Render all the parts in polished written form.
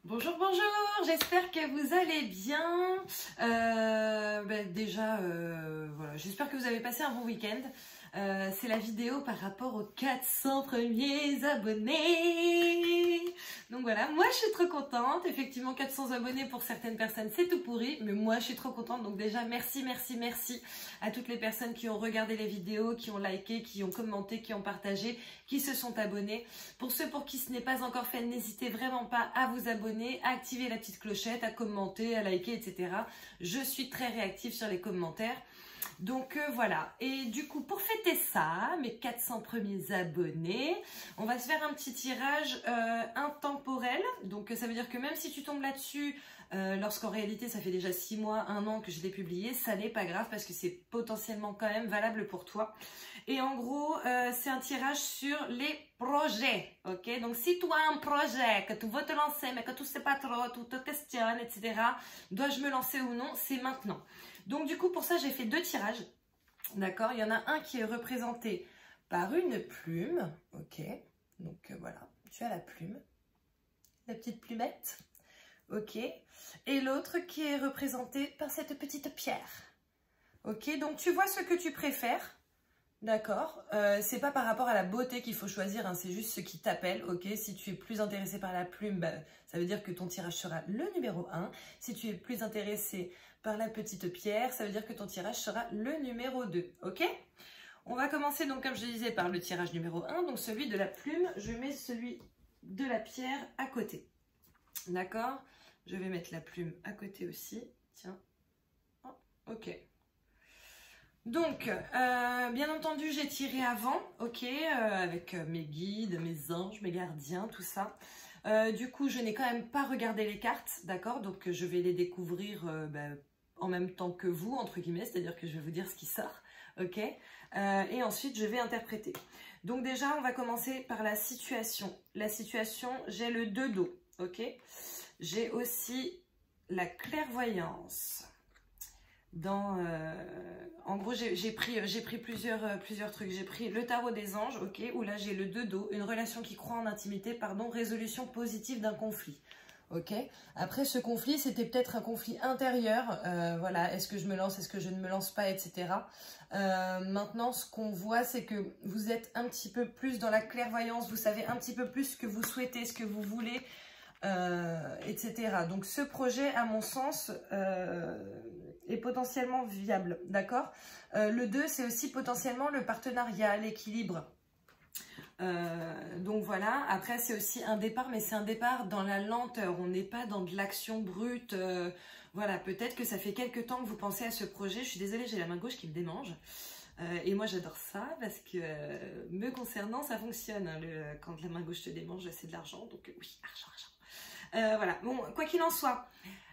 Bonjour, bonjour, j'espère que vous allez bien. Voilà, j'espère que vous avez passé un bon week-end. C'est la vidéo par rapport aux 400 premiers abonnés. Donc voilà, moi je suis trop contente. Effectivement, 400 abonnés pour certaines personnes, c'est tout pourri. Mais moi je suis trop contente. Donc déjà, merci à toutes les personnes qui ont regardé les vidéos, qui ont liké, qui ont commenté, qui ont partagé, qui se sont abonnés. Pour ceux pour qui ce n'est pas encore fait, n'hésitez vraiment pas à vous abonner, à activer la petite clochette, à commenter, à liker, etc. Je suis très réactive sur les commentaires. Donc voilà, et du coup pour fêter ça, mes 400 premiers abonnés, on va se faire un petit tirage intemporel. Donc ça veut dire que même si tu tombes là-dessus, lorsqu'en réalité ça fait déjà 6 mois, 1 an que je l'ai publié, ça n'est pas grave parce que c'est potentiellement quand même valable pour toi. Et en gros, c'est un tirage sur les projets, ok? Donc si tu as un projet, que tu veux te lancer, mais que tu ne sais pas trop, tu te questionnes, etc. Dois-je me lancer ou non? C'est maintenant. Donc du coup, pour ça, j'ai fait 2 tirages, d'accord? Il y en a un qui est représenté par une plume, ok? Donc voilà, tu as la plume, la petite plumette, ok? Et l'autre qui est représenté par cette petite pierre, ok? Donc tu vois ce que tu préfères. D'accord, c'est pas par rapport à la beauté qu'il faut choisir, hein, c'est juste ce qui t'appelle, ok? Si tu es plus intéressé par la plume, bah, ça veut dire que ton tirage sera le numéro 1. Si tu es plus intéressé par la petite pierre, ça veut dire que ton tirage sera le numéro 2, ok? On va commencer donc, comme je disais, par le tirage numéro 1, donc celui de la plume. Je mets celui de la pierre à côté, d'accord? Je vais mettre la plume à côté aussi, tiens, oh, ok. Donc, bien entendu, j'ai tiré avant, ok, avec mes guides, mes anges, mes gardiens, tout ça. Du coup, je n'ai quand même pas regardé les cartes, d'accord? Donc, je vais les découvrir en même temps que vous, entre guillemets, c'est-à-dire que je vais vous dire ce qui sort, ok? Et ensuite, je vais interpréter. Donc déjà, on va commencer par la situation. La situation, j'ai le 2 d'eau, ok? J'ai aussi la clairvoyance. En gros, j'ai pris plusieurs trucs. J'ai pris le tarot des anges, ok, où là j'ai le 2 d'eau, une relation qui croit en intimité, pardon, résolution positive d'un conflit, ok. Après ce conflit, c'était peut-être un conflit intérieur, voilà, est-ce que je me lance, est-ce que je ne me lance pas, etc. Maintenant, ce qu'on voit, c'est que vous êtes un petit peu plus dans la clairvoyance, vous savez un petit peu plus ce que vous souhaitez, ce que vous voulez, etc. Donc ce projet, à mon sens, est potentiellement viable, d'accord? Le 2, c'est aussi potentiellement le partenariat, l'équilibre. Donc voilà, après c'est aussi un départ, mais c'est un départ dans la lenteur, on n'est pas dans de l'action brute. Voilà, peut-être que ça fait quelques temps que vous pensez à ce projet. Je suis désolée, j'ai la main gauche qui me démange. Et moi j'adore ça parce que me concernant ça fonctionne, hein, quand la main gauche te démange c'est de l'argent, donc oui, argent. Voilà, bon, quoi qu'il en soit,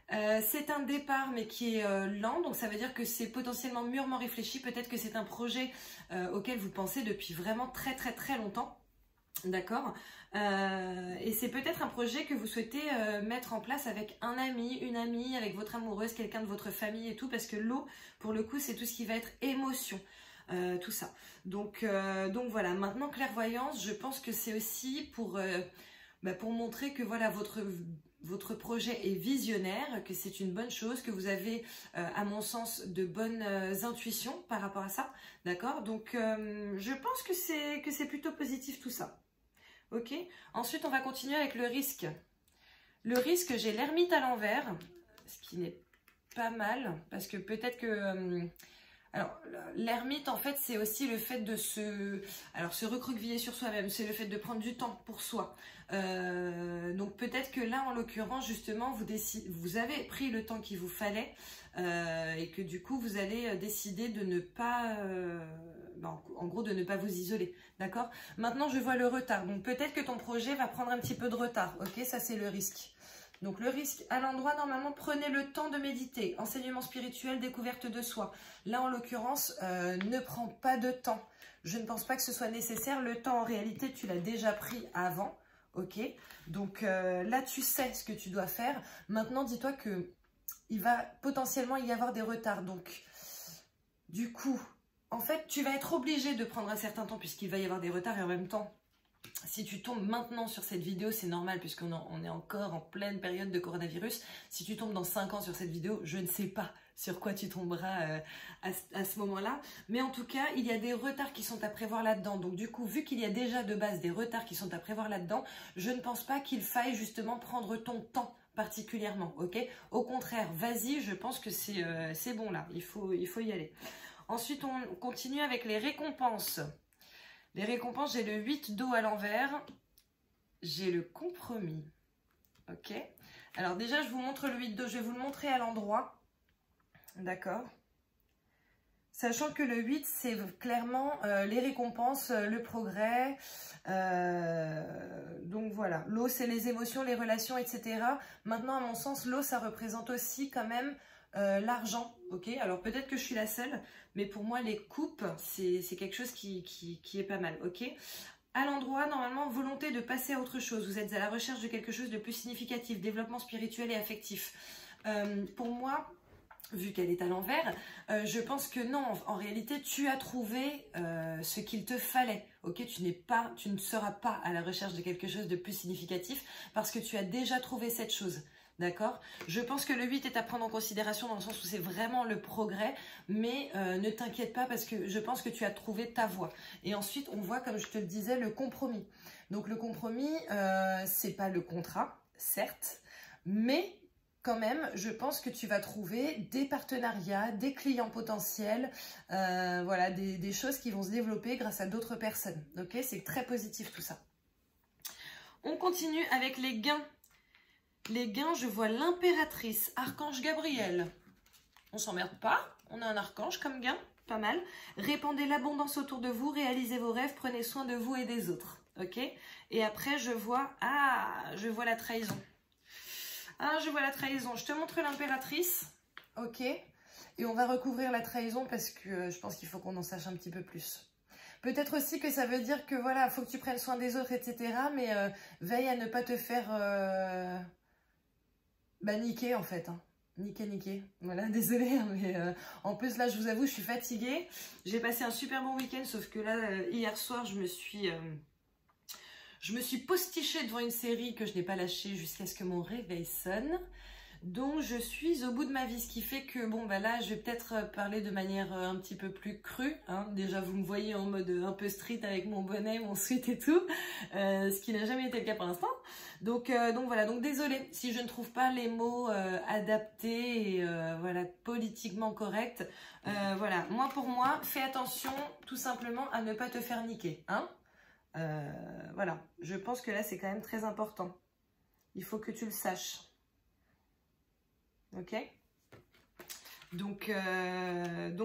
c'est un départ mais qui est lent, donc ça veut dire que c'est potentiellement mûrement réfléchi. Peut-être que c'est un projet auquel vous pensez depuis vraiment très longtemps, d'accord? Et c'est peut-être un projet que vous souhaitez mettre en place avec un ami, une amie, avec votre amoureuse, quelqu'un de votre famille et tout, parce que l'eau, pour le coup, c'est tout ce qui va être émotion. Tout ça. Donc voilà, maintenant clairvoyance, je pense que c'est aussi pour montrer que voilà, votre projet est visionnaire, que c'est une bonne chose, que vous avez, à mon sens, de bonnes intuitions par rapport à ça, d'accord? Donc, je pense que c'est plutôt positif tout ça, ok? Ensuite, on va continuer avec le risque. Le risque, j'ai l'ermite à l'envers, ce qui n'est pas mal, parce que peut-être que... alors, l'ermite, en fait, c'est aussi le fait de se recroqueviller sur soi-même, c'est le fait de prendre du temps pour soi. Donc, peut-être que là, en l'occurrence, justement, vous avez pris le temps qu'il vous fallait et que du coup, vous allez décider de ne pas, en gros, de ne pas vous isoler, d'accord? Maintenant, je vois le retard. Donc, peut-être que ton projet va prendre un petit peu de retard, ok? Ça, c'est le risque. Donc le risque à l'endroit, normalement, prenez le temps de méditer, enseignement spirituel, découverte de soi. Là, en l'occurrence, ne prends pas de temps. Je ne pense pas que ce soit nécessaire. Le temps, en réalité, tu l'as déjà pris avant, ok? Donc là, tu sais ce que tu dois faire. Maintenant, dis-toi que il va potentiellement y avoir des retards. Donc, du coup, en fait, tu vas être obligé de prendre un certain temps puisqu'il va y avoir des retards et en même temps, Si tu tombes maintenant sur cette vidéo, c'est normal puisqu'on est encore en pleine période de coronavirus. Si tu tombes dans 5 ans sur cette vidéo, je ne sais pas sur quoi tu tomberas à ce moment-là. Mais en tout cas, il y a des retards qui sont à prévoir là-dedans. Donc du coup, vu qu'il y a déjà de base des retards qui sont à prévoir là-dedans, je ne pense pas qu'il faille justement prendre ton temps particulièrement, ok? Au contraire, vas-y, je pense que c'est bon là, il faut y aller. Ensuite, on continue avec les récompenses. Les récompenses, j'ai le 8 d'eau à l'envers, j'ai le compromis, ok? Alors déjà, je vous montre le 8 d'eau, je vais vous le montrer à l'endroit, d'accord? Sachant que le 8, c'est clairement les récompenses, le progrès, donc voilà. L'eau, c'est les émotions, les relations, etc. Maintenant, à mon sens, l'eau, ça représente aussi quand même l'argent, ok? Alors peut-être que je suis la seule, mais pour moi les coupes c'est quelque chose qui est pas mal, ok? À l'endroit, normalement, volonté de passer à autre chose, vous êtes à la recherche de quelque chose de plus significatif, développement spirituel et affectif. Pour moi, vu qu'elle est à l'envers, je pense que non, en réalité tu as trouvé ce qu'il te fallait, ok? Tu ne seras pas à la recherche de quelque chose de plus significatif parce que tu as déjà trouvé cette chose. D'accord? Je pense que le 8 est à prendre en considération dans le sens où c'est vraiment le progrès, mais ne t'inquiète pas parce que je pense que tu as trouvé ta voie. Et ensuite, on voit, comme je te le disais, le compromis. Donc le compromis, c'est pas le contrat, certes, mais quand même, je pense que tu vas trouver des partenariats, des clients potentiels, voilà, des choses qui vont se développer grâce à d'autres personnes. Ok? C'est très positif tout ça. On continue avec les gains. Les gains, je vois l'impératrice, archange Gabriel. On s'emmerde pas, on a un archange comme gain, pas mal. Répandez l'abondance autour de vous, réalisez vos rêves, prenez soin de vous et des autres. Ok? Et après, je vois la trahison. Je vois la trahison. Je te montre l'impératrice. Ok? Et on va recouvrir la trahison parce que je pense qu'il faut qu'on en sache un petit peu plus. Peut-être aussi que ça veut dire que voilà, il faut que tu prennes soin des autres, etc. Mais veille à ne pas te faire... niquer en fait, hein. Niquer. Voilà, désolée, hein, mais en plus là, je vous avoue, je suis fatiguée. J'ai passé un super bon week-end, sauf que là, hier soir, je me suis postichée devant une série que je n'ai pas lâchée jusqu'à ce que mon réveil sonne. Donc je suis au bout de ma vie, ce qui fait que bon bah là je vais peut-être parler de manière un petit peu plus crue, hein. Déjà vous me voyez en mode un peu street avec mon bonnet, mon sweat et tout, ce qui n'a jamais été le cas pour l'instant. Donc voilà, donc désolée si je ne trouve pas les mots adaptés et voilà, politiquement corrects. Voilà, pour moi, fais attention tout simplement à ne pas te faire niquer, hein. Voilà, je pense que là c'est quand même très important. Il faut que tu le saches. Ok? Donc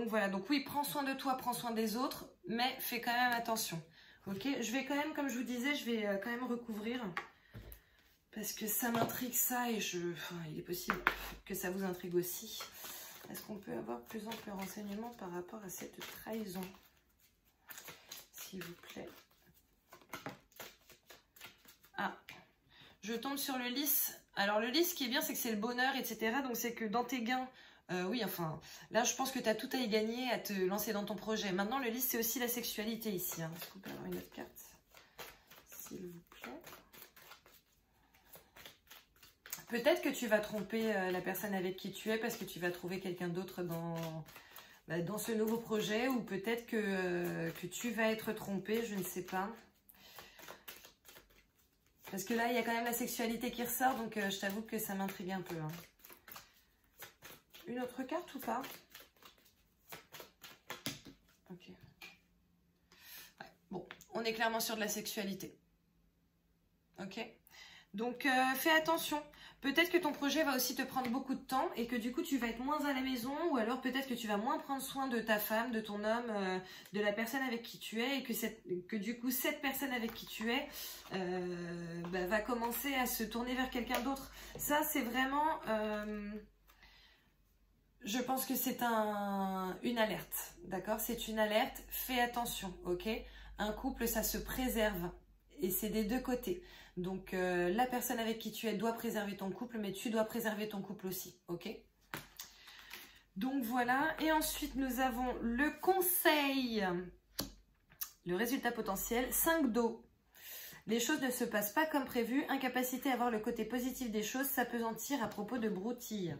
voilà, donc oui, prends soin de toi, prends soin des autres, mais fais quand même attention. Ok? Je vais quand même, comme je vous disais, je vais quand même recouvrir. Parce que ça m'intrigue ça et il est possible que ça vous intrigue aussi. Est-ce qu'on peut avoir plus ample renseignement par rapport à cette trahison? S'il vous plaît. Je tombe sur le lys. Alors le lys, ce qui est bien, c'est que c'est le bonheur, etc. Donc c'est que dans tes gains, oui, enfin, là je pense que tu as tout à y gagner, à te lancer dans ton projet. Maintenant, le lys, c'est aussi la sexualité ici, hein. Est-ce qu'on peut avoir une autre carte, s'il vous plaît? Peut-être que tu vas tromper la personne avec qui tu es parce que tu vas trouver quelqu'un d'autre dans ce nouveau projet, ou peut-être que tu vas être trompé, je ne sais pas. Parce que là, il y a quand même la sexualité qui ressort, donc je t'avoue que ça m'intrigue un peu, hein. Une autre carte ou pas? Ok. Ouais, bon, on est clairement sur de la sexualité. Ok? Donc, fais attention. Peut-être que ton projet va aussi te prendre beaucoup de temps et que du coup, tu vas être moins à la maison, ou alors peut-être que tu vas moins prendre soin de ta femme, de ton homme, de la personne avec qui tu es, et que du coup, cette personne avec qui tu es va commencer à se tourner vers quelqu'un d'autre. Ça, c'est vraiment... je pense que c'est une alerte, d'accord? C'est une alerte, fais attention, ok? Un couple, ça se préserve et c'est des deux côtés. Donc, la personne avec qui tu es doit préserver ton couple, mais tu dois préserver ton couple aussi, ok? Donc, voilà. Et ensuite, nous avons le conseil, le résultat potentiel, 5 d'eau. Les choses ne se passent pas comme prévu. Incapacité à voir le côté positif des choses, s'apesantir à propos de broutilles.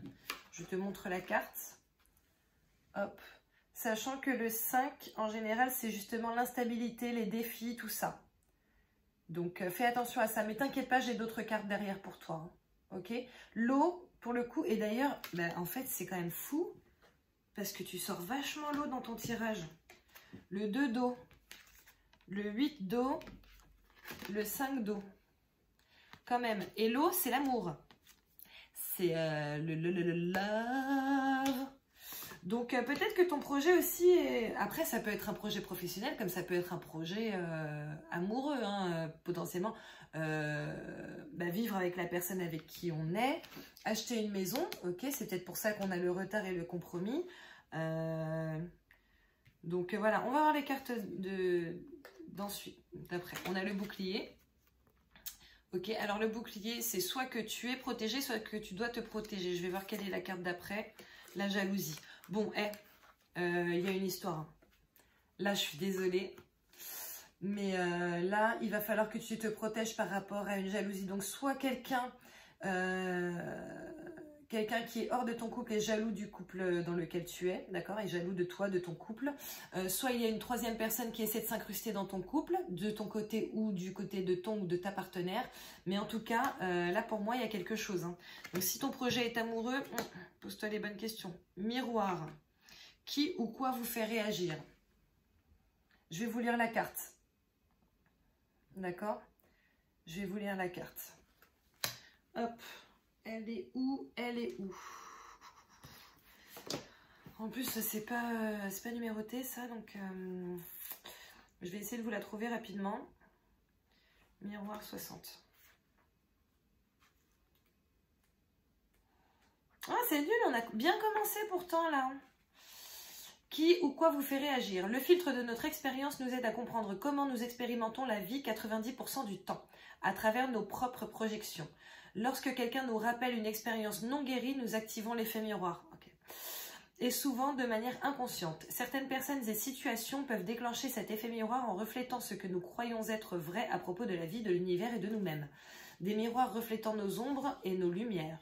Je te montre la carte. Hop. Sachant que le 5, en général, c'est justement l'instabilité, les défis, tout ça. Donc, fais attention à ça. Mais t'inquiète pas, j'ai d'autres cartes derrière pour toi. Hein. Ok? L'eau, pour le coup, et d'ailleurs, en fait, c'est quand même fou. Parce que tu sors vachement l'eau dans ton tirage. Le 2 d'eau, le 8 d'eau, le 5 d'eau. Quand même. Et l'eau, c'est l'amour. C'est le love. Donc, peut-être que ton projet aussi est... Après, ça peut être un projet professionnel, comme ça peut être un projet amoureux, hein, potentiellement. Vivre avec la personne avec qui on est. Acheter une maison, ok, c'est peut-être pour ça qu'on a le retard et le compromis. Donc, voilà, on va voir les cartes d'ensuite, d'après. On a le bouclier. Ok, alors le bouclier, c'est soit que tu es protégé, soit que tu dois te protéger. Je vais voir quelle est la carte d'après. La jalousie. Bon, il y a une histoire. Hein. Là, je suis désolée. Mais là, il va falloir que tu te protèges par rapport à une jalousie. Donc, soit quelqu'un qui est hors de ton couple est jaloux du couple dans lequel tu es, d'accord, est jaloux de toi, de ton couple. Soit il y a une troisième personne qui essaie de s'incruster dans ton couple, de ton côté ou du côté de ton ou de ta partenaire. Mais en tout cas, là pour moi, il y a quelque chose. Hein. Donc si ton projet est amoureux, pose-toi les bonnes questions. Miroir. Qui ou quoi vous fait réagir? Je vais vous lire la carte. D'accord? Je vais vous lire la carte. Hop. Elle est où? Elle est où? En plus, c'est pas numéroté ça, donc je vais essayer de vous la trouver rapidement. Miroir 60. Ah, c'est nul, on a bien commencé pourtant là. Qui ou quoi vous fait réagir? Le filtre de notre expérience nous aide à comprendre comment nous expérimentons la vie 90% du temps, à travers nos propres projections. Lorsque quelqu'un nous rappelle une expérience non guérie, nous activons l'effet miroir. Okay. Et souvent de manière inconsciente. Certaines personnes et situations peuvent déclencher cet effet miroir en reflétant ce que nous croyons être vrai à propos de la vie, de l'univers et de nous-mêmes. Des miroirs reflétant nos ombres et nos lumières.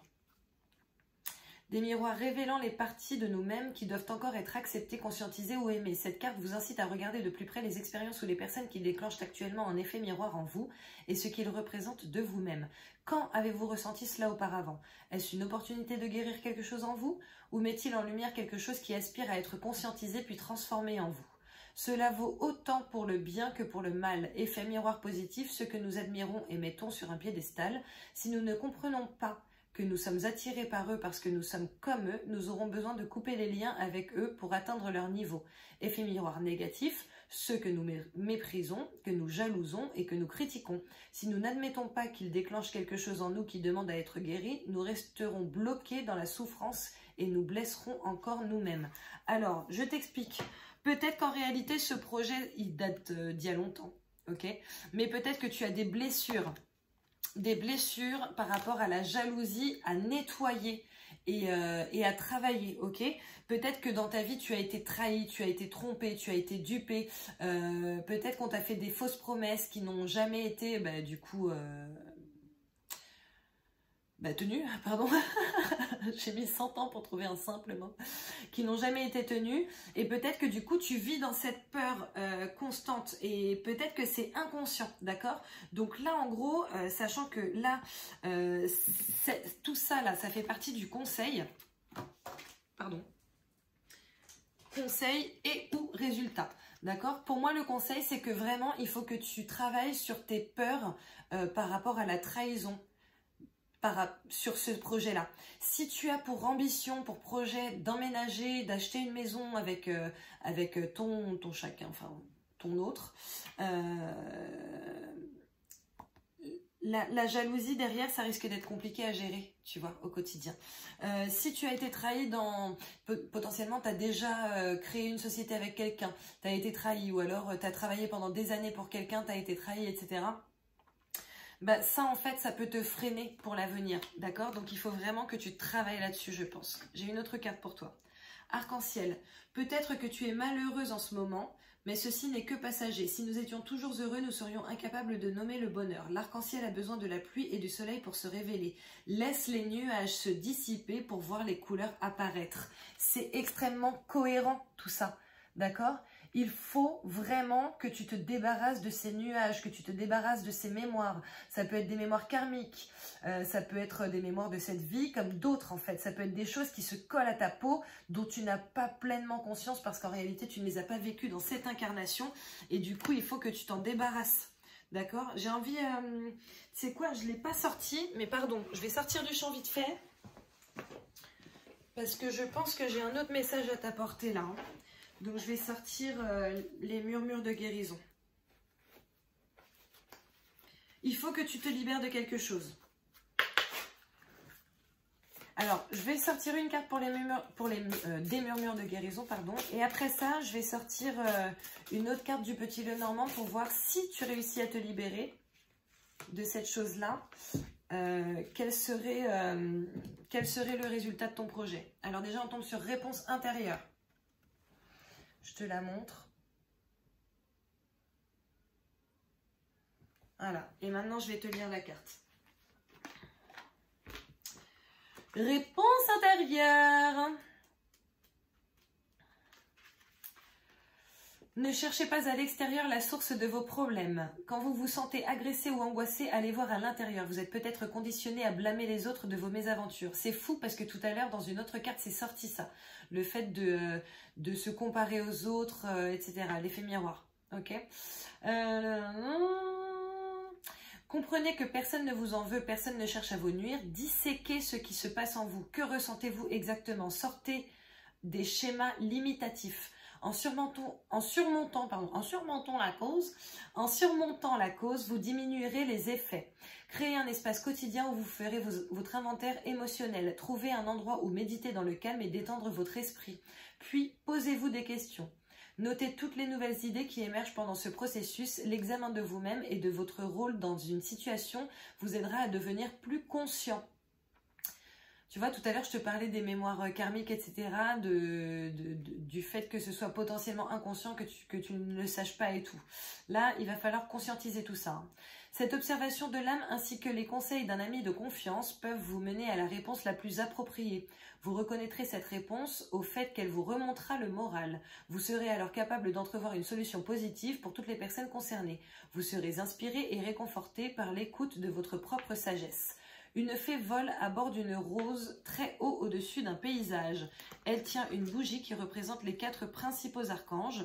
Des miroirs révélant les parties de nous-mêmes qui doivent encore être acceptées, conscientisées ou aimées. Cette carte vous incite à regarder de plus près les expériences ou les personnes qui déclenchent actuellement un effet miroir en vous et ce qu'ils représentent de vous-même. Quand avez-vous ressenti cela auparavant? Est-ce une opportunité de guérir quelque chose en vous? Ou met-il en lumière quelque chose qui aspire à être conscientisé puis transformé en vous? Cela vaut autant pour le bien que pour le mal. Effet miroir positif, ce que nous admirons et mettons sur un piédestal. Si nous ne comprenons pas que nous sommes attirés par eux parce que nous sommes comme eux, nous aurons besoin de couper les liens avec eux pour atteindre leur niveau. Effet miroir négatif, ceux que nous méprisons, que nous jalousons et que nous critiquons. Si nous n'admettons pas qu'ils déclenchent quelque chose en nous qui demande à être guéri, nous resterons bloqués dans la souffrance et nous blesserons encore nous-mêmes. Alors, je t'explique. Peut-être qu'en réalité, ce projet, il date d'il y a longtemps, ok? Mais peut-être que tu as des blessures par rapport à la jalousie à nettoyer et à travailler, ok? Peut-être que dans ta vie, tu as été trahi, tu as été trompé, tu as été dupé. Peut-être qu'on t'a fait des fausses promesses qui n'ont jamais été, tenues, pardon. J'ai mis 100 ans pour trouver un simple mot. Qui n'ont jamais été tenues. Et peut-être que du coup, tu vis dans cette peur constante. Et peut-être que c'est inconscient, d'accord? Donc là, en gros, sachant que là, tout ça, là, ça fait partie du conseil. Pardon. Conseil et ou résultat. D'accord? Pour moi, le conseil, c'est que vraiment, il faut que tu travailles sur tes peurs par rapport à la trahison. Sur ce projet-là. Si tu as pour ambition, pour projet d'emménager, d'acheter une maison avec ton chacun, enfin ton autre, la jalousie derrière, ça risque d'être compliqué à gérer, tu vois, au quotidien. Si tu as été trahi potentiellement, tu as déjà créé une société avec quelqu'un, tu as été trahi, ou alors tu as travaillé pendant des années pour quelqu'un, tu as été trahi, etc. Ça, en fait, ça peut te freiner pour l'avenir, d'accord? Donc, il faut vraiment que tu travailles là-dessus, je pense. J'ai une autre carte pour toi. Arc-en-ciel. Peut-être que tu es malheureuse en ce moment Mais ceci n'est que passager. Si nous étions toujours heureux, nous serions incapables de nommer le bonheur. L'arc-en-ciel a besoin de la pluie et du soleil pour se révéler. Laisse les nuages se dissiper pour voir les couleurs apparaître. C'est extrêmement cohérent tout ça, d'accord? Il faut vraiment que tu te débarrasses de ces nuages, que tu te débarrasses de ces mémoires. Ça peut être des mémoires karmiques, ça peut être des mémoires de cette vie comme d'autres en fait. Ça peut être des choses qui se collent à ta peau dont tu n'as pas pleinement conscience parce qu'en réalité tu ne les as pas vécues dans cette incarnation et du coup il faut que tu t'en débarrasses. D'accord? J'ai envie, c'est quoi? Je ne l'ai pas sorti, mais pardon, je vais sortir du champ vite fait parce que je pense que j'ai un autre message à t'apporter là. Hein. Donc, je vais sortir les murmures de guérison. Il faut que tu te libères de quelque chose. Alors, je vais sortir une carte pour des murmures de guérison, pardon. Et après ça, je vais sortir une autre carte du Petit Lenormand pour voir si tu réussis à te libérer de cette chose-là. Quel serait le résultat de ton projet? Alors déjà, on tombe sur réponse intérieure. Je te la montre. Voilà. Et maintenant, je vais te lire la carte. Réponse intérieure. Ne cherchez pas à l'extérieur la source de vos problèmes. Quand vous vous sentez agressé ou angoissé, allez voir à l'intérieur. Vous êtes peut-être conditionné à blâmer les autres de vos mésaventures. C'est fou parce que tout à l'heure, dans une autre carte, c'est sorti ça. Le fait de se comparer aux autres, etc. L'effet miroir. Ok. Comprenez que personne ne vous en veut, personne ne cherche à vous nuire. Disséquez ce qui se passe en vous. Que ressentez-vous exactement? Sortez des schémas limitatifs. En surmontant la cause, vous diminuerez les effets. Créez un espace quotidien où vous ferez votre inventaire émotionnel. Trouvez un endroit où méditer dans le calme et détendre votre esprit. Puis, posez-vous des questions. Notez toutes les nouvelles idées qui émergent pendant ce processus. L'examen de vous-même et de votre rôle dans une situation vous aidera à devenir plus conscient. Tu vois, tout à l'heure, je te parlais des mémoires karmiques, etc., du fait que ce soit potentiellement inconscient, que tu ne le saches pas et tout. Là, il va falloir conscientiser tout ça. Hein. Cette observation de l'âme ainsi que les conseils d'un ami de confiance peuvent vous mener à la réponse la plus appropriée. Vous reconnaîtrez cette réponse au fait qu'elle vous remontera le moral. Vous serez alors capable d'entrevoir une solution positive pour toutes les personnes concernées. Vous serez inspiré et réconforté par l'écoute de votre propre sagesse. Une fée vole à bord d'une rose très haut au-dessus d'un paysage. Elle tient une bougie qui représente les 4 principaux archanges,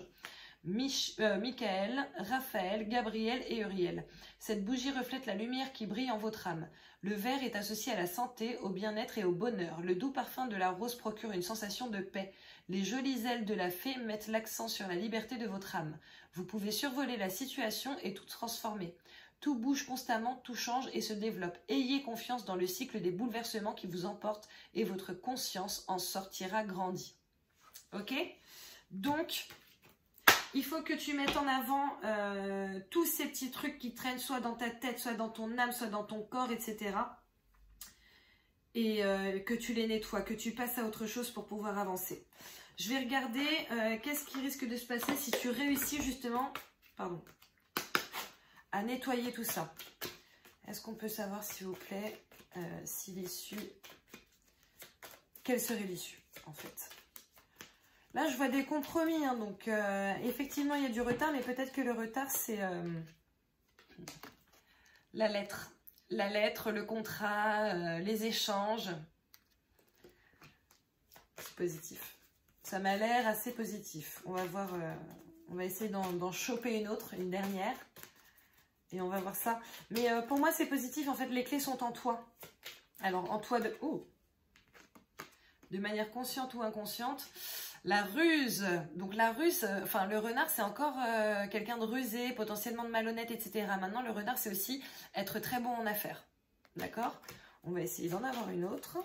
Michael, Raphaël, Gabriel et Uriel. Cette bougie reflète la lumière qui brille en votre âme. Le vert est associé à la santé, au bien-être et au bonheur. Le doux parfum de la rose procure une sensation de paix. Les jolies ailes de la fée mettent l'accent sur la liberté de votre âme. Vous pouvez survoler la situation et tout transformer. Tout bouge constamment, tout change et se développe. Ayez confiance dans le cycle des bouleversements qui vous emportent et votre conscience en sortira grandie. Ok? Donc, il faut que tu mettes en avant tous ces petits trucs qui traînent soit dans ta tête, soit dans ton âme, soit dans ton corps, etc. Et que tu les nettoies, que tu passes à autre chose pour pouvoir avancer. Je vais regarder qu'est-ce qui risque de se passer si tu réussis justement... Pardon. À nettoyer tout ça. Est-ce qu'on peut savoir, s'il vous plaît, si l'issue... Quelle serait l'issue, en fait? Là, je vois des compromis, hein, donc effectivement, il y a du retard, mais peut-être que le retard, c'est la lettre. La lettre, le contrat, les échanges. C'est positif. Ça m'a l'air assez positif. On va voir, on va essayer d'en choper une autre, une dernière. Et on va voir ça. Mais pour moi, c'est positif. En fait, les clés sont en toi. Alors, en toi de manière consciente ou inconsciente. La ruse. Donc, la ruse, enfin, le renard, c'est encore quelqu'un de rusé, potentiellement de malhonnête, etc. Maintenant, le renard, c'est aussi être très bon en affaires. D'accord? On va essayer d'en avoir une autre.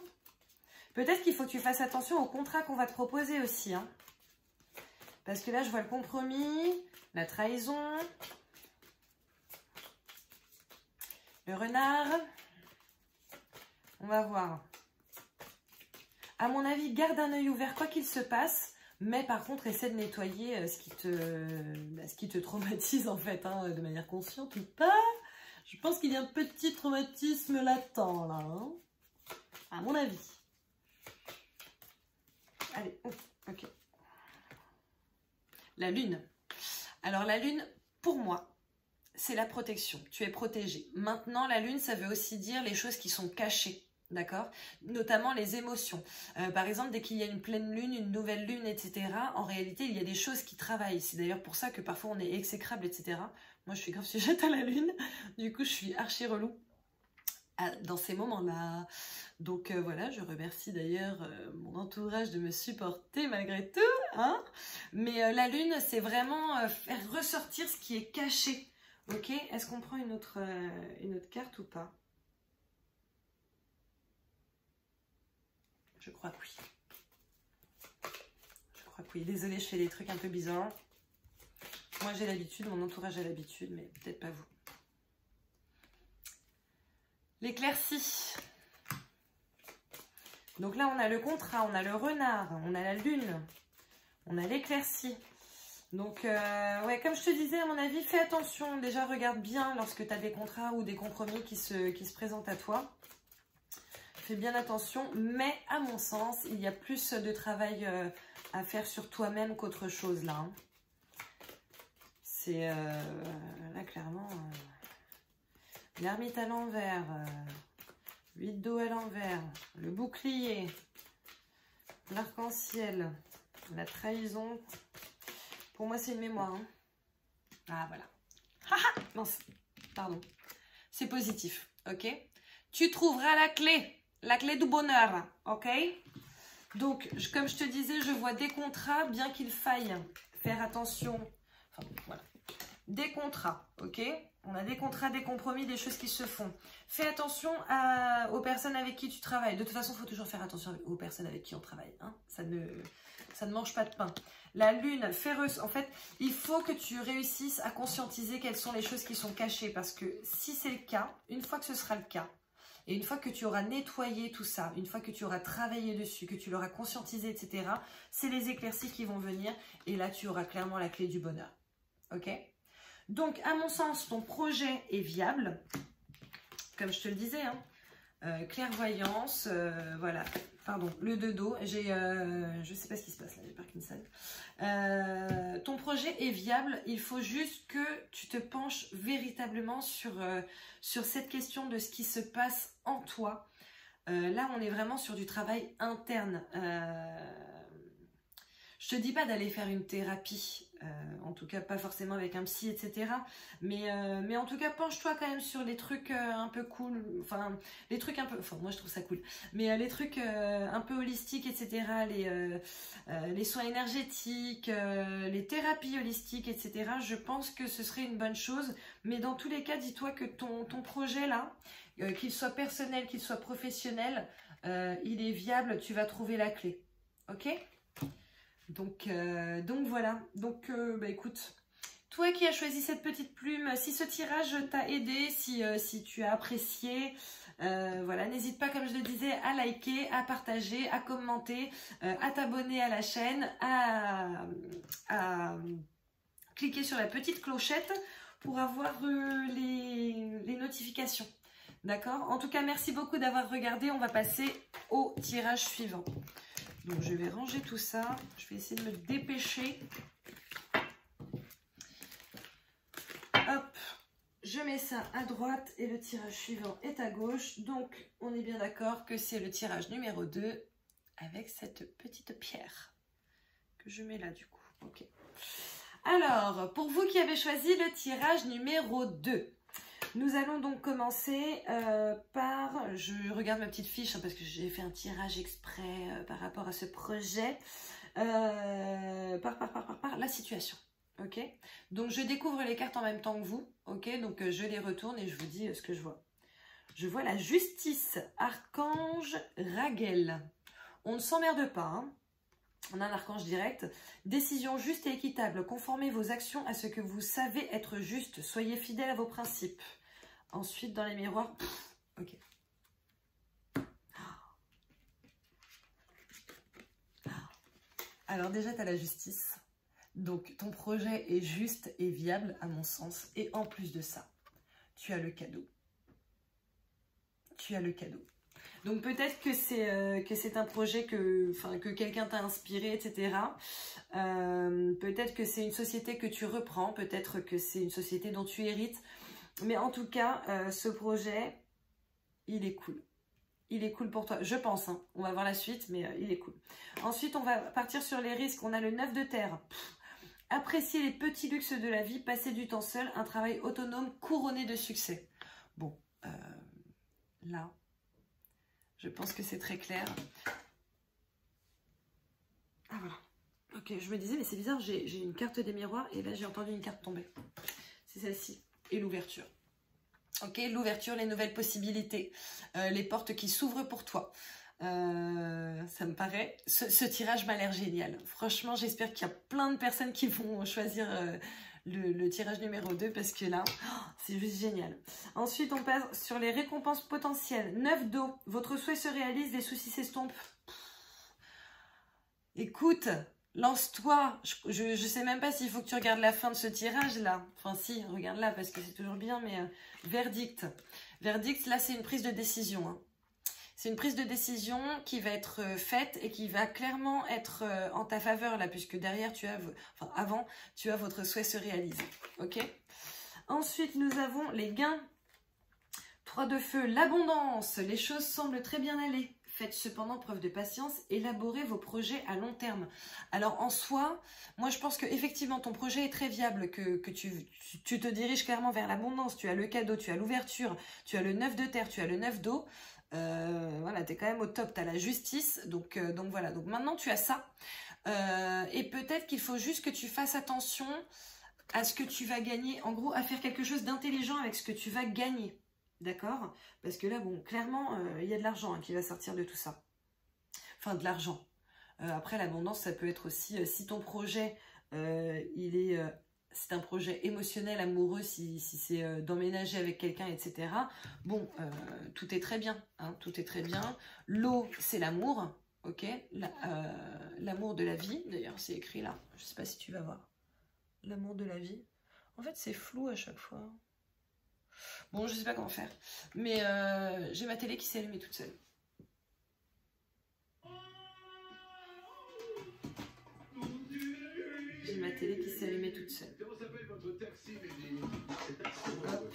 Peut-être qu'il faut que tu fasses attention au contrat qu'on va te proposer aussi. Hein. Parce que là, je vois le compromis, la trahison... Le renard, on va voir. À mon avis, garde un œil ouvert quoi qu'il se passe. Mais par contre, essaie de nettoyer ce qui te traumatise en fait, hein, de manière consciente ou pas. Je pense qu'il y a un petit traumatisme latent là, hein, à mon avis. Allez, ok. La lune. Alors la lune, pour moi, c'est la protection. Tu es protégé. Maintenant, la lune, ça veut aussi dire les choses qui sont cachées. D'accord? Notamment les émotions. Par exemple, dès qu'il y a une pleine lune, une nouvelle lune, etc., en réalité, il y a des choses qui travaillent. C'est d'ailleurs pour ça que parfois on est exécrable, etc. Moi, je suis grave sujette à la lune. Du coup, je suis archi relou dans ces moments-là. Donc voilà, je remercie d'ailleurs mon entourage de me supporter malgré tout. Hein, mais la lune, c'est vraiment faire ressortir ce qui est caché. Ok? Est-ce qu'on prend une autre carte ou pas? Je crois que oui. Je crois que oui. Désolée, je fais des trucs un peu bizarres. Moi, j'ai l'habitude, mon entourage a l'habitude, mais peut-être pas vous. L'éclaircie. Donc là, on a le contrat, on a le renard, on a la lune, on a l'éclaircie. Donc, ouais, comme je te disais, à mon avis, fais attention. Déjà, regarde bien lorsque tu as des contrats ou des compromis qui se présentent à toi. Fais bien attention, mais à mon sens, il y a plus de travail à faire sur toi-même qu'autre chose là. Hein. C'est là clairement l'ermite à l'envers, 8 d'eau à l'envers, le bouclier, l'arc-en-ciel, la trahison. Pour moi, c'est une mémoire. Hein. Ah voilà. Non, pardon. C'est positif, ok? Tu trouveras la clé du bonheur, ok? Donc, comme je te disais, je vois des contrats, bien qu'il faille faire attention. Enfin, voilà. Des contrats, ok? On a des contrats, des compromis, des choses qui se font. Fais attention aux personnes avec qui tu travailles. De toute façon, il faut toujours faire attention aux personnes avec qui on travaille. Hein? Ça ne mange pas de pain. La lune, en fait, il faut que tu réussisses à conscientiser quelles sont les choses qui sont cachées. Parce que si c'est le cas, une fois que ce sera le cas, et une fois que tu auras nettoyé tout ça, une fois que tu auras travaillé dessus, que tu l'auras conscientisé, etc., c'est les éclaircies qui vont venir. Et là, tu auras clairement la clé du bonheur. Ok? Donc, à mon sens, ton projet est viable. Comme je te le disais, hein. Clairvoyance, voilà. Pardon, le 2 d'eau. Je sais pas ce qui se passe là, j'ai Parkinson. Ton projet est viable. Il faut juste que tu te penches véritablement sur cette question de ce qui se passe en toi. Là, on est vraiment sur du travail interne. Je te dis pas d'aller faire une thérapie, en tout cas pas forcément avec un psy, etc. Mais en tout cas, penche-toi quand même sur les trucs un peu cool, enfin, les trucs un peu, enfin, moi je trouve ça cool, mais les trucs un peu holistiques, etc. Les soins énergétiques, les thérapies holistiques, etc. Je pense que ce serait une bonne chose, mais dans tous les cas, dis-toi que ton projet là, qu'il soit personnel, qu'il soit professionnel, il est viable, tu vas trouver la clé, ok ? Donc voilà, donc bah écoute, toi qui as choisi cette petite plume, si ce tirage t'a aidé, si tu as apprécié, voilà, n'hésite pas, comme je le disais, à liker, à partager, à commenter, à t'abonner à la chaîne, à cliquer sur la petite clochette pour avoir les notifications. D'accord? En tout cas, merci beaucoup d'avoir regardé. On va passer au tirage suivant. Donc, je vais ranger tout ça. Je vais essayer de me dépêcher. Hop, je mets ça à droite et le tirage suivant est à gauche. Donc, on est bien d'accord que c'est le tirage numéro 2 avec cette petite pierre que je mets là du coup. Ok. Alors, pour vous qui avez choisi le tirage numéro 2, nous allons donc commencer par, je regarde ma petite fiche hein, parce que j'ai fait un tirage exprès par rapport à ce projet, par la situation, ok? Donc je découvre les cartes en même temps que vous, ok? Donc je les retourne et je vous dis ce que je vois. Je vois la justice, archange Raguel. On ne s'emmerde pas, hein? On a un archange direct. Décision juste et équitable. Conformez vos actions à ce que vous savez être juste. Soyez fidèle à vos principes. Ensuite, dans les miroirs... ok. Alors déjà, tu as la justice. Donc, ton projet est juste et viable, à mon sens. Et en plus de ça, tu as le cadeau. Tu as le cadeau. Donc, peut-être que c'est un projet que quelqu'un t'a inspiré, etc. Peut-être que c'est une société que tu reprends. Peut-être que c'est une société dont tu hérites. Mais en tout cas, ce projet, il est cool. Il est cool pour toi, je pense. Hein. On va voir la suite, mais il est cool. Ensuite, on va partir sur les risques. On a le 9 de terre. Apprécier les petits luxes de la vie, passer du temps seul, un travail autonome couronné de succès. Bon, là, je pense que c'est très clair. Ah voilà. Ok, je me disais, mais c'est bizarre, j'ai une carte des miroirs et là, j'ai entendu une carte tomber. C'est celle-ci. Et l'ouverture. Ok, l'ouverture, les nouvelles possibilités, les portes qui s'ouvrent pour toi. Ça me paraît, ce tirage m'a l'air génial. Franchement, j'espère qu'il y a plein de personnes qui vont choisir le tirage numéro 2 parce que là, c'est juste génial. Ensuite, on passe sur les récompenses potentielles. 9 d'eau, votre souhait se réalise, les soucis s'estompent. Écoute, lance-toi. Je sais même pas s'il faut que tu regardes la fin de ce tirage là. Enfin si, regarde là parce que c'est toujours bien, mais verdict. Verdict, là c'est une prise de décision. Hein. C'est une prise de décision qui va être faite et qui va clairement être en ta faveur là, puisque derrière tu as, enfin avant, tu as votre souhait se réaliser. Ok. Ensuite, nous avons les gains. 3 de feu, l'abondance. Les choses semblent très bien aller. Faites cependant preuve de patience, élaborez vos projets à long terme. Alors en soi, moi je pense que effectivement ton projet est très viable, que tu te diriges clairement vers l'abondance. Tu as le cadeau, tu as l'ouverture, tu as le 9 de terre, tu as le 9 d'eau. Voilà, tu es quand même au top, tu as la justice. Donc voilà, donc maintenant tu as ça. Et peut-être qu'il faut juste que tu fasses attention à ce que tu vas gagner. En gros, à faire quelque chose d'intelligent avec ce que tu vas gagner. D'accord? Parce que là, bon, clairement, il y a de l'argent qui va sortir de tout ça. Enfin, de l'argent. Après, l'abondance, ça peut être aussi, si ton projet, c'est un projet émotionnel, amoureux, si c'est d'emménager avec quelqu'un, etc. Bon, tout est très bien. Hein, tout est très bien. L'eau, c'est l'amour. Ok? L'amour de la vie. D'ailleurs, c'est écrit là. Je ne sais pas si tu vas voir. L'amour de la vie. En fait, c'est flou à chaque fois. Bon, je sais pas comment faire. Mais j'ai ma télé qui s'est allumée toute seule. J'ai ma télé qui s'est allumée toute seule. Comment s'appelle votre taxi, Mehdi? C'est taxi Renault.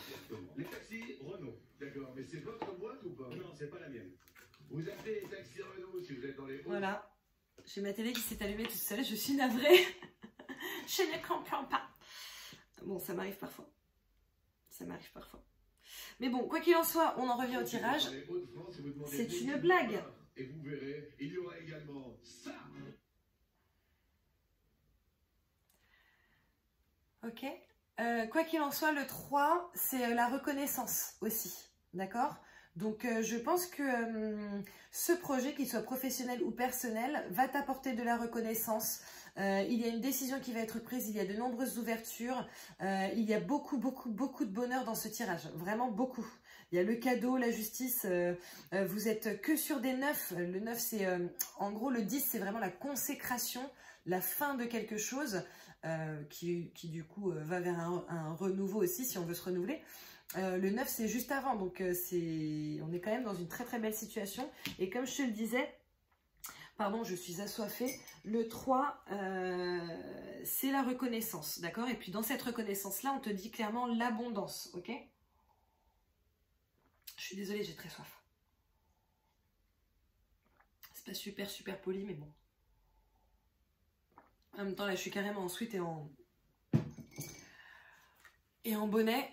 Les taxis Renault. D'accord, mais c'est votre boîte ou pas? Non, c'est pas la mienne. Vous appelez les taxis Renault si vous êtes dans les... Voilà. J'ai ma télé qui s'est allumée toute seule. Je suis navrée. Je ne comprends pas. Bon, ça m'arrive parfois. Ça m'arrive parfois. Mais bon, quoi qu'il en soit, on en revient au tirage. C'est une blague. Et vous verrez, il y aura également ça. Ok. Quoi qu'il en soit, le 3, c'est la reconnaissance aussi. D'accord? Donc, je pense que ce projet, qu'il soit professionnel ou personnel, va t'apporter de la reconnaissance. Il y a une décision qui va être prise, il y a de nombreuses ouvertures, il y a beaucoup de bonheur dans ce tirage, vraiment beaucoup. Il y a le cadeau, la justice, vous êtes que sur des 9. Le 9, c'est en gros le 10, c'est vraiment la consécration, la fin de quelque chose qui du coup va vers un renouveau aussi si on veut se renouveler. Le 9, c'est juste avant, donc on est quand même dans une très belle situation. Et comme je te le disais, pardon, je suis assoiffée, le 3, c'est la reconnaissance, d'accord? Et puis dans cette reconnaissance-là, on te dit clairement l'abondance, ok? Je suis désolée, j'ai très soif. C'est pas super poli, mais bon. En même temps, là, je suis carrément en sweat et en bonnet,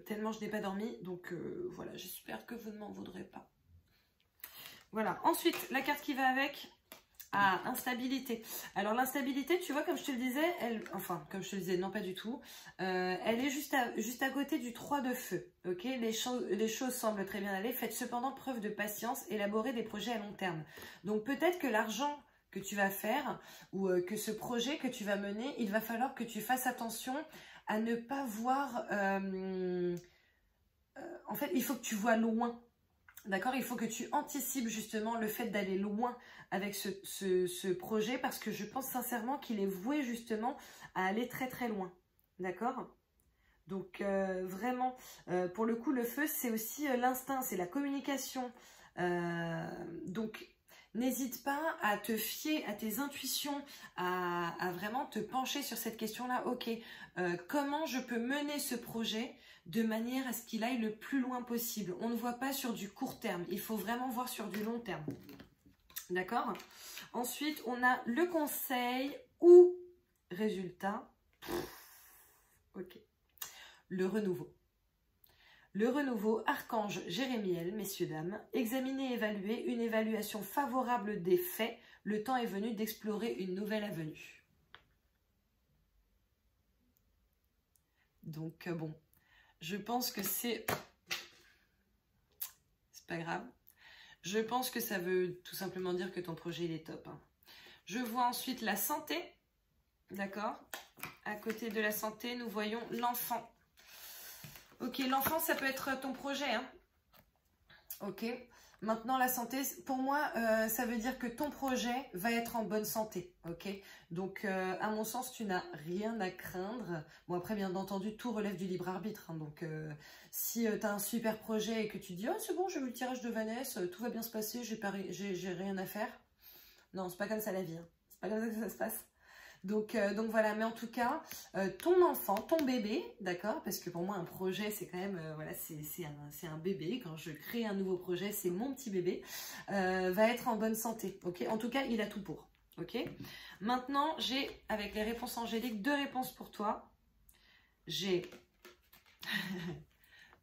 tellement je n'ai pas dormi. Donc voilà, j'espère que vous ne m'en voudrez pas. Voilà, ensuite, la carte qui va avec, instabilité. Alors l'instabilité, tu vois, comme je te le disais, comme je te le disais, non pas du tout, elle est juste à côté du 3 de feu, ok? Les choses semblent très bien aller, faites cependant preuve de patience, élaborez des projets à long terme. Donc peut-être que l'argent que tu vas faire, ou que ce projet que tu vas mener, il va falloir que tu fasses attention à ne pas voir... en fait, il faut que tu vois loin. D'accord, il faut que tu anticipes justement le fait d'aller loin avec ce projet parce que je pense sincèrement qu'il est voué justement à aller très très loin. D'accord? Donc vraiment, pour le coup, le feu, c'est aussi l'instinct, c'est la communication. Donc, n'hésite pas à te fier à tes intuitions, à vraiment te pencher sur cette question-là. Ok, comment je peux mener ce projet de manière à ce qu'il aille le plus loin possible? On ne voit pas sur du court terme, il faut vraiment voir sur du long terme. D'accord? Ensuite, on a le conseil ou résultat. Ok. Le renouveau. Le renouveau, archange Jérémiel, messieurs, dames, examiner et évaluer une évaluation favorable des faits. Le temps est venu d'explorer une nouvelle avenue. Donc, bon, je pense que c'est pas grave. Je pense que ça veut tout simplement dire que ton projet, il est top. Hein. Je vois ensuite la santé. D'accord? À côté de la santé, nous voyons l'enfant. Ok, l'enfant, ça peut être ton projet. Hein. Ok. Maintenant, la santé, pour moi, ça veut dire que ton projet va être en bonne santé. Ok. Donc, à mon sens, tu n'as rien à craindre. Bon, après, bien entendu, tout relève du libre arbitre. Hein. Donc, si tu as un super projet et que tu dis « Oh, c'est bon, j'ai vu le tirage de Vanessa, tout va bien se passer, j'ai rien à faire. » Non, c'est pas comme ça la vie. Hein. C'est pas comme ça que ça se passe. Donc voilà, mais en tout cas, ton enfant, ton bébé, d'accord, parce que pour moi un projet c'est quand même, voilà, c'est un bébé, quand je crée un nouveau projet, c'est mon petit bébé, va être en bonne santé, ok, en tout cas il a tout pour, ok. Maintenant j'ai, avec les réponses angéliques, 2 réponses pour toi. J'ai,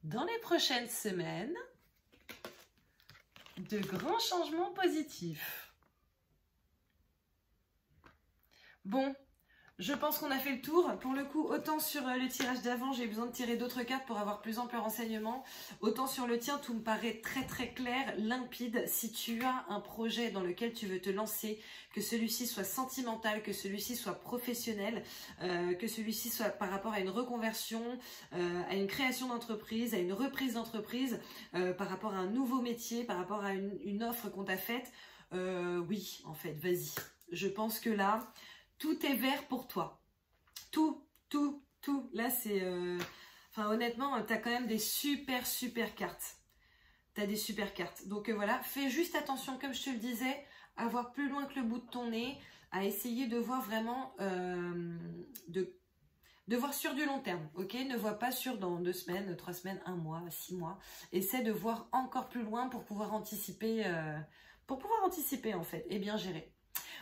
dans les prochaines semaines, de grands changements positifs. Bon, je pense qu'on a fait le tour. Pour le coup, autant sur le tirage d'avant, j'ai besoin de tirer d'autres cartes pour avoir plus ample renseignement. Autant sur le tien, tout me paraît très très clair, limpide. Si tu as un projet dans lequel tu veux te lancer, que celui-ci soit sentimental, que celui-ci soit professionnel, que celui-ci soit par rapport à une reconversion, à une création d'entreprise, à une reprise d'entreprise, par rapport à un nouveau métier, par rapport à une offre qu'on t'a faite, oui, en fait, vas-y. Je pense que là... Tout est vert pour toi. Tout. Là, c'est... Enfin, honnêtement, tu as quand même des super cartes. Tu as des super cartes. Donc, voilà, fais juste attention, comme je te le disais, à voir plus loin que le bout de ton nez, à essayer de voir vraiment... de voir sur du long terme, ok? Ne vois pas sur dans 2 semaines, 3 semaines, 1 mois, 6 mois. Essaie de voir encore plus loin pour pouvoir anticiper, en fait, et bien gérer.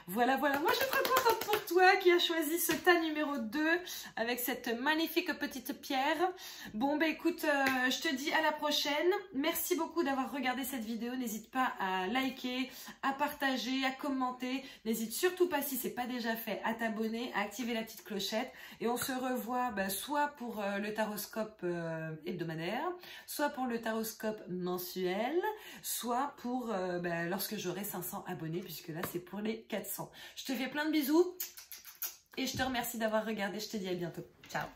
Voilà, moi je suis trop contente pour toi qui as choisi ce tas numéro 2 avec cette magnifique petite pierre. Bon, bah écoute, je te dis à la prochaine. Merci beaucoup d'avoir regardé cette vidéo. N'hésite pas à liker, à partager, à commenter. N'hésite surtout pas, si ce n'est pas déjà fait, à t'abonner, à activer la petite clochette. Et on se revoit soit pour le taroscope hebdomadaire, soit pour le taroscope mensuel, soit pour lorsque j'aurai 500 abonnés, puisque là c'est pour les 400. Je te fais plein de bisous et je te remercie d'avoir regardé. Je te dis à bientôt. Ciao.